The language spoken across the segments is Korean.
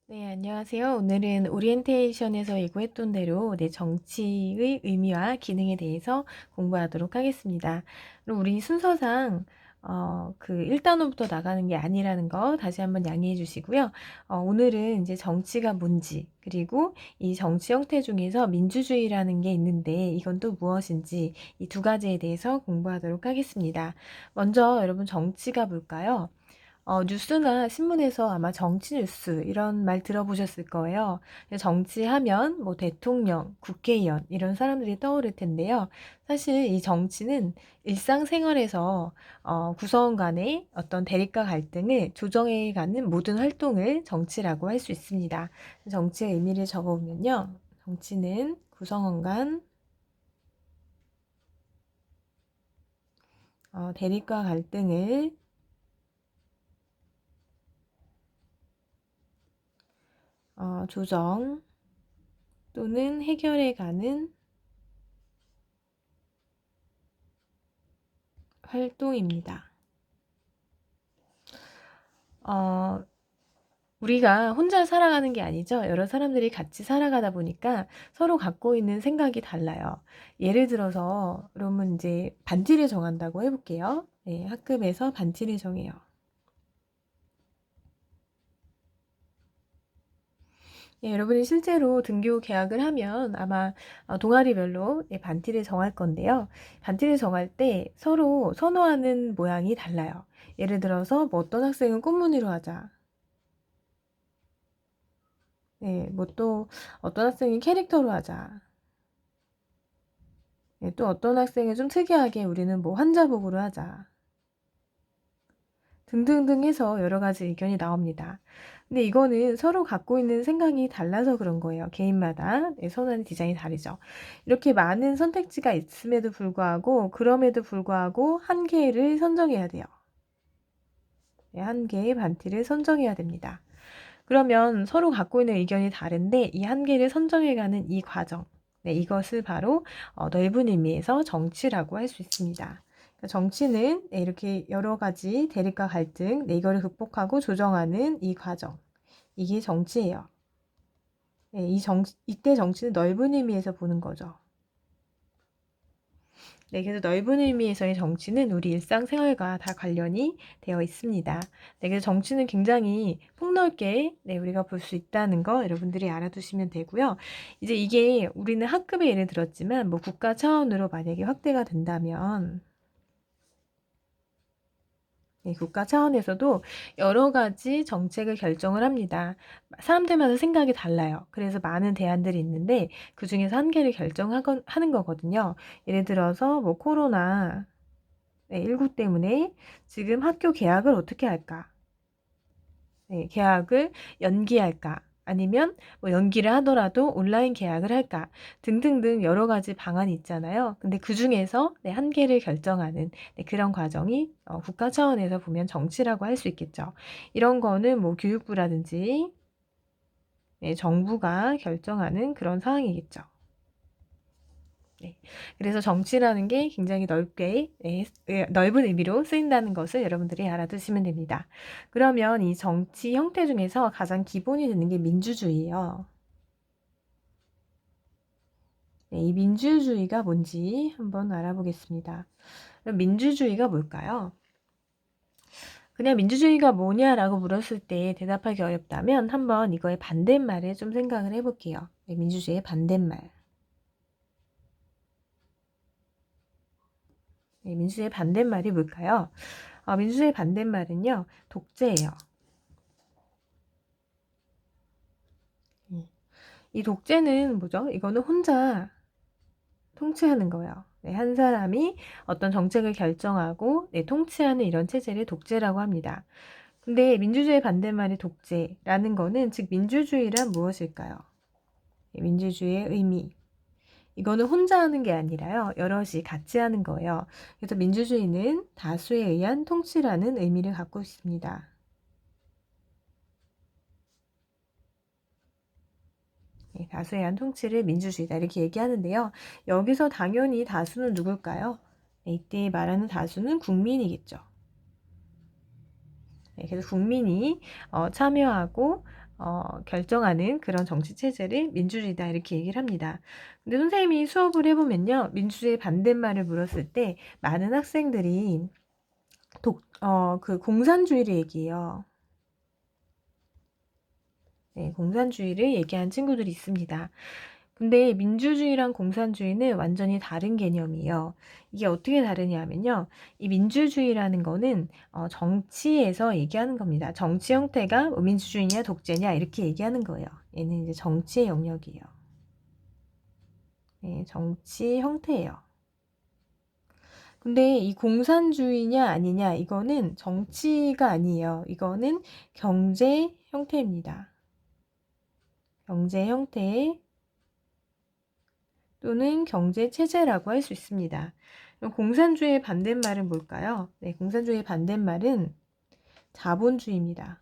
네, 안녕하세요. 오늘은 오리엔테이션에서 예고했던 대로 정치의 의미와 기능에 대해서 공부하도록 하겠습니다. 그럼 우리 순서상 1단원부터 나가는 게 아니라는 거 다시 한번 양해해 주시고요. 오늘은 이제 정치가 뭔지, 그리고 이 정치 형태 중에서 민주주의라는 게 있는데 이건 또 무엇인지 이 두 가지에 대해서 공부하도록 하겠습니다. 먼저 여러분 정치가 뭘까요? 뉴스나 신문에서 아마 정치 뉴스 이런 말 들어보셨을 거예요. 정치하면 뭐 대통령, 국회의원 이런 사람들이 떠오를 텐데요. 사실 이 정치는 일상생활에서 구성원 간의 어떤 대립과 갈등을 조정해 가는 모든 활동을 정치라고 할 수 있습니다. 정치의 의미를 적어보면요. 정치는 구성원 간 대립과 갈등을 조정 또는 해결해 가는 활동입니다. 어, 우리가 혼자 살아가는 게 아니죠. 여러 사람들이 같이 살아가다 보니까 서로 갖고 있는 생각이 달라요. 예를 들어서 여러분 이제 반티를 정한다고 해볼게요. 네, 학급에서 반티를 정해요. 예, 여러분이 실제로 등교 계약을 하면 아마 동아리별로 반티를 정할 건데요. 반티를 정할 때 서로 선호하는 모양이 달라요. 예를 들어서 뭐 어떤 학생은 꽃무늬로 하자. 네, 뭐 또 어떤 학생이 캐릭터로 하자. 네, 또 어떤 학생은 좀 특이하게 우리는 뭐 환자복으로 하자. 등등등 해서 여러 가지 의견이 나옵니다. 근데 이거는 서로 갖고 있는 생각이 달라서 그런 거예요. 개인마다 선호하는 디자인이 다르죠. 이렇게 많은 선택지가 있음에도 불구하고 그럼에도 불구하고 한 개를 선정해야 돼요. 네, 한 개의 반티를 선정해야 됩니다. 그러면 서로 갖고 있는 의견이 다른데 이 한계를 선정해가는 이 과정, 네, 이것을 바로 넓은 의미에서 정치라고 할 수 있습니다. 그러니까 정치는 네, 이렇게 여러 가지 대립과 갈등, 네, 이거를 극복하고 조정하는 이 과정, 이게 정치예요. 네, 이때 정치는 넓은 의미에서 보는 거죠. 네, 그래서 넓은 의미에서의 정치는 우리 일상생활과 다 관련이 되어 있습니다. 네, 그래서 정치는 굉장히 폭넓게 우리가 볼 수 있다는 거 여러분들이 알아두시면 되고요. 이제 이게 우리는 학급의 예를 들었지만 뭐 국가 차원으로 만약에 확대가 된다면 국가 차원에서도 여러 가지 정책을 결정을 합니다. 사람들마다 생각이 달라요. 그래서 많은 대안들이 있는데 그 중에서 한 개를 하는 거거든요. 예를 들어서 뭐 코로나 19 때문에 지금 학교 개학을 어떻게 할까? 네, 개학을 연기할까? 아니면 뭐 연기를 하더라도 온라인 개학을 할까? 등등등 여러 가지 방안이 있잖아요. 근데 그중에서 한 개를 결정하는 그런 과정이 국가 차원에서 보면 정치라고 할 수 있겠죠. 이런 거는 뭐 교육부라든지 정부가 결정하는 그런 상황이겠죠. 네. 그래서 정치라는 게 굉장히 넓게 넓은 의미로 쓰인다는 것을 여러분들이 알아두시면 됩니다. 그러면 이 정치 형태 중에서 가장 기본이 되는 게 민주주의예요. 네, 이 민주주의가 뭔지 한번 알아보겠습니다. 그럼 민주주의가 뭘까요? 그냥 민주주의가 뭐냐라고 물었을 때 대답하기 어렵다면 한번 이거의 반대말을 좀 생각을 해볼게요. 네, 민주주의의 반대말. 네, 민주주의의 반대말이 뭘까요? 민주주의의 반대말은요, 독재예요. 이 독재는 뭐죠? 이거는 혼자 통치하는 거예요. 네, 한 사람이 어떤 정책을 결정하고 통치하는 이런 체제를 독재라고 합니다. 근데 민주주의 반대말이 독재라는 거는 즉 민주주의란 무엇일까요? 민주주의의 의미. 이거는 혼자 하는 게 아니라요. 여럿이 같이 하는 거예요. 그래서 민주주의는 다수에 의한 통치라는 의미를 갖고 있습니다. 다수에 의한 통치를 민주주의다 이렇게 얘기하는데요. 여기서 당연히 다수는 누굴까요? 이때 말하는 다수는 국민이겠죠. 그래서 국민이 참여하고 결정하는 그런 정치 체제를 민주주의다 이렇게 얘기를 합니다. 근데 선생님이 수업을 해보면요, 민주주의 반대말을 물었을 때 많은 학생들이 그 공산주의를 얘기해요. 네, 공산주의를 얘기한 친구들이 있습니다. 근데 민주주의랑 공산주의는 완전히 다른 개념이에요. 이게 어떻게 다르냐면요. 이 민주주의라는 거는 정치에서 얘기하는 겁니다. 정치 형태가 민주주의냐 독재냐 이렇게 얘기하는 거예요. 얘는 이제 정치의 영역이에요. 네, 정치 형태예요. 근데 이 공산주의냐 아니냐 이거는 정치가 아니에요. 이거는 경제 형태입니다. 경제 형태 또는 경제 체제라고 할 수 있습니다. 그럼 공산주의의 반대말은 뭘까요? 네, 공산주의의 반대말은 자본주의입니다.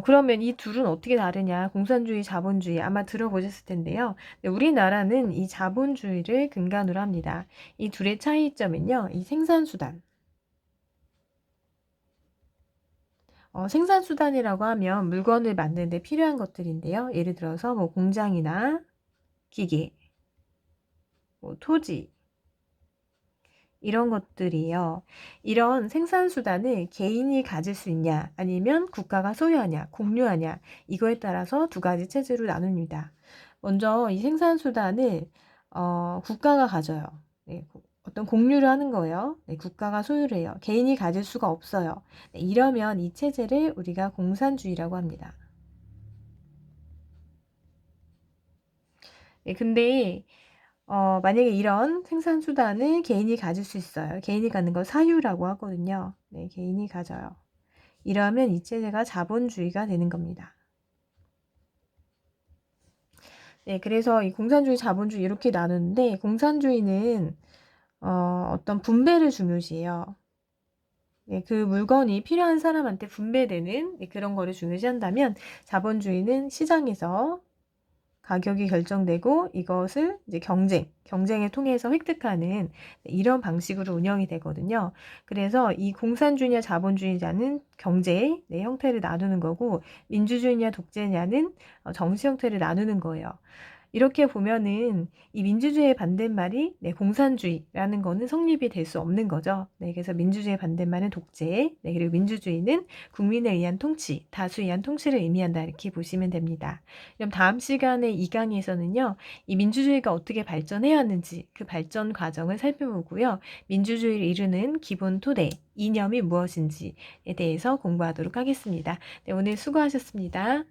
그러면 이 둘은 어떻게 다르냐? 공산주의, 자본주의 아마 들어보셨을 텐데요. 네, 우리나라는 이 자본주의를 근간으로 합니다. 이 둘의 차이점은요, 이 생산수단. 생산수단이라고 하면 물건을 만드는 데 필요한 것들인데요. 예를 들어서 뭐 공장이나 기계, 뭐 토지, 이런 것들이에요. 이런 생산수단을 개인이 가질 수 있냐, 아니면 국가가 소유하냐, 공유하냐, 이거에 따라서 두 가지 체제로 나눕니다. 먼저 이 생산수단을 국가가 가져요. 네, 어떤 공유를 하는 거예요. 네, 국가가 소유를 해요. 개인이 가질 수가 없어요. 네, 이러면 이 체제를 우리가 공산주의라고 합니다. 네, 근데 만약에 이런 생산수단을 개인이 가질 수 있어요. 개인이 갖는 걸 사유라고 하거든요. 네, 개인이 가져요. 이러면 이 체제가 자본주의가 되는 겁니다. 네, 그래서 이 공산주의, 자본주의 이렇게 나누는데 공산주의는 어떤 분배를 중요시해요. 네, 그 물건이 필요한 사람한테 분배되는 그런 거를 중요시한다면 자본주의는 시장에서 가격이 결정되고 이것을 이제 경쟁을 통해서 획득하는 이런 방식으로 운영이 되거든요. 그래서 이 공산주의냐 자본주의냐는 경제의 형태를 나누는 거고 민주주의냐 독재냐는 정치 형태를 나누는 거예요. 이렇게 보면은 이 민주주의의 반대말이 공산주의라는 거는 성립이 될 수 없는 거죠. 네, 그래서 민주주의의 반대말은 독재, 그리고 민주주의는 국민에 의한 통치, 다수에 의한 통치를 의미한다 이렇게 보시면 됩니다. 그럼 다음 시간에 2강에서는요, 이 민주주의가 어떻게 발전해 왔는지 그 발전 과정을 살펴보고요, 민주주의를 이루는 기본 토대, 이념이 무엇인지에 대해서 공부하도록 하겠습니다. 네, 오늘 수고하셨습니다.